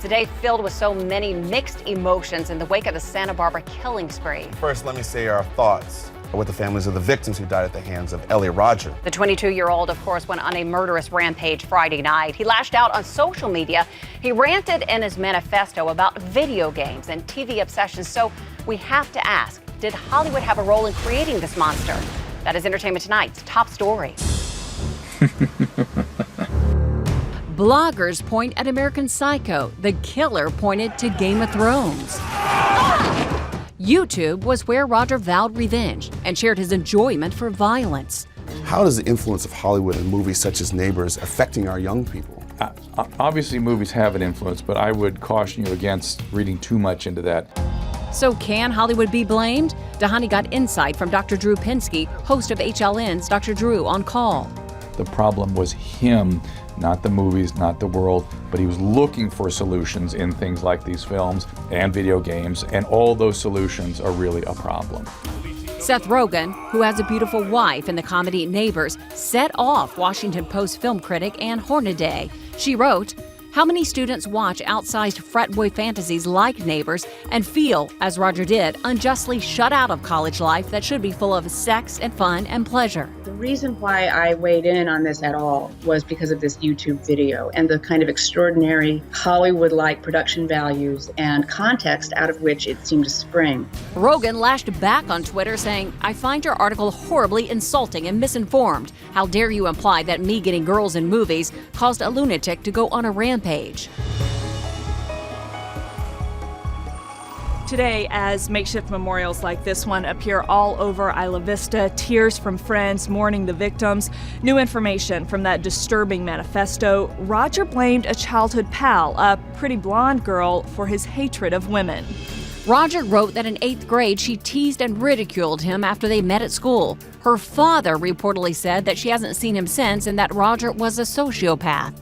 It's a day filled with so many mixed emotions in the wake of the Santa Barbara killing spree. First, let me say our thoughts with the families of the victims who died at the hands of Elliot Rodger. The 22-year-old, of course, went on a murderous rampage Friday night. He lashed out on social media. He ranted in his manifesto about video games and TV obsessions. So we have to ask, did Hollywood have a role in creating this monster? That is Entertainment Tonight's top story. Bloggers point at American Psycho. The killer pointed to Game of Thrones. YouTube was where Rodger vowed revenge and shared his enjoyment for violence. How does the influence of Hollywood and movies such as Neighbors affecting our young people? Obviously, movies have an influence, but I would caution you against reading too much into that. So can Hollywood be blamed? Dahani got insight from Dr. Drew Pinsky, host of HLN's Dr. Drew on Call. The problem was him, not the movies, not the world, but he was looking for solutions in things like these films and video games, and all those solutions are really a problem. Seth Rogen, who has a beautiful wife in the comedy Neighbors, set off Washington Post film critic Ann Hornaday. She wrote, "How many students watch outsized frat boy fantasies like Neighbors and feel, as Rodger did, unjustly shut out of college life that should be full of sex and fun and pleasure?" The reason why I weighed in on this at all was because of this YouTube video and the kind of extraordinary Hollywood-like production values and context out of which it seemed to spring. Rogen lashed back on Twitter saying, "I find your article horribly insulting and misinformed. How dare you imply that me getting girls in movies caused a lunatic to go on a rampage." Today, as makeshift memorials like this one appear all over Isla Vista, tears from friends mourning the victims, new information from that disturbing manifesto, Rodger blamed a childhood pal, a pretty blonde girl, for his hatred of women. Rodger wrote that in 8th grade she teased and ridiculed him after they met at school. Her father reportedly said that she hasn't seen him since and that Rodger was a sociopath.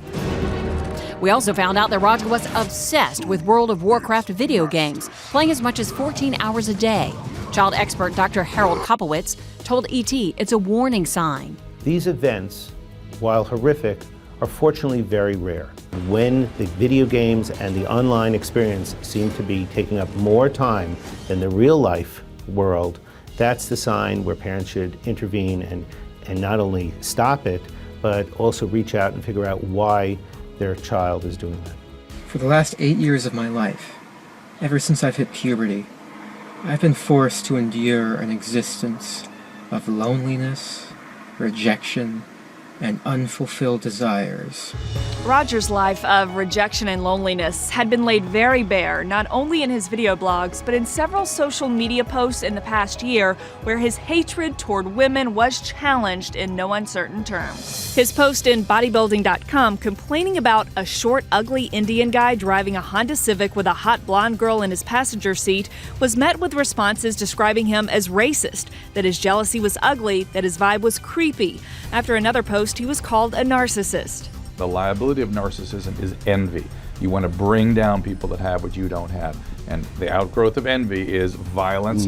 We also found out that Rodger was obsessed with World of Warcraft video games, playing as much as 14 hours a day. Child expert Dr. Harold Kopowitz told ET it's a warning sign. These events, while horrific, are fortunately very rare. When the video games and the online experience seem to be taking up more time than the real life world, that's the sign where parents should intervene and not only stop it, but also reach out and figure out why their child is doing that. For the last 8 years of my life, ever since I've hit puberty, I've been forced to endure an existence of loneliness, rejection, and unfulfilled desires. Rodger's life of rejection and loneliness had been laid very bare, not only in his video blogs, but in several social media posts in the past year where his hatred toward women was challenged in no uncertain terms. His post in bodybuilding.com complaining about a short, ugly Indian guy driving a Honda Civic with a hot blonde girl in his passenger seat was met with responses describing him as racist, that his jealousy was ugly, that his vibe was creepy. After another post, he was called a narcissist. The liability of narcissism is envy. You want to bring down people that have what you don't have. And the outgrowth of envy is violence.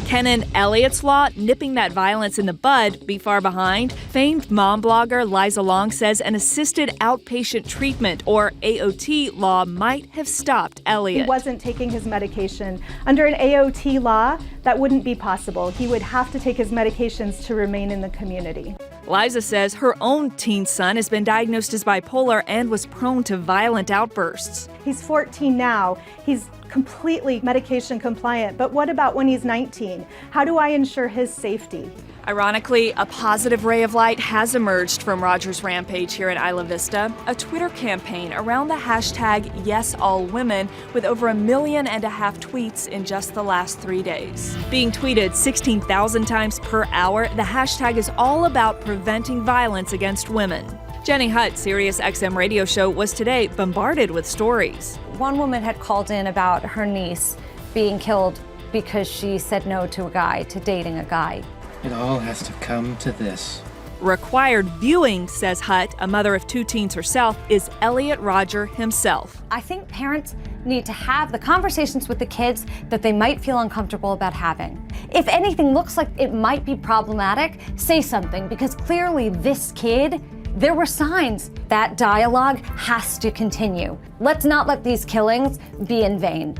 Can an Elliot's Law, nipping that violence in the bud, be far behind? Famed mom blogger Liza Long says an assisted outpatient treatment, or AOT law, might have stopped Elliot. He wasn't taking his medication. Under an AOT law, that wouldn't be possible. He would have to take his medications to remain in the community. Liza says her own teen son has been diagnosed as bipolar and was prone to violent outbursts. He's 14 now. He's completely medication compliant, but what about when he's 19? How do I ensure his safety? Ironically, a positive ray of light has emerged from Rodger's rampage here in Isla Vista, a Twitter campaign around the hashtag #YesAllWomen with over 1.5 million tweets in just the last 3 days. Being tweeted 16,000 times per hour, the hashtag is all about preventing violence against women. Jenny Hutt, Sirius XM radio show, was today bombarded with stories. One woman had called in about her niece being killed because she said no to dating a guy. It all has to come to this. Required viewing, says Hutt, a mother of 2 teens herself, is Elliot Rodger himself. I think parents need to have the conversations with the kids that they might feel uncomfortable about having. If anything looks like it might be problematic, say something, because clearly this kid There were signs that dialogue has to continue. Let's not let these killings be in vain.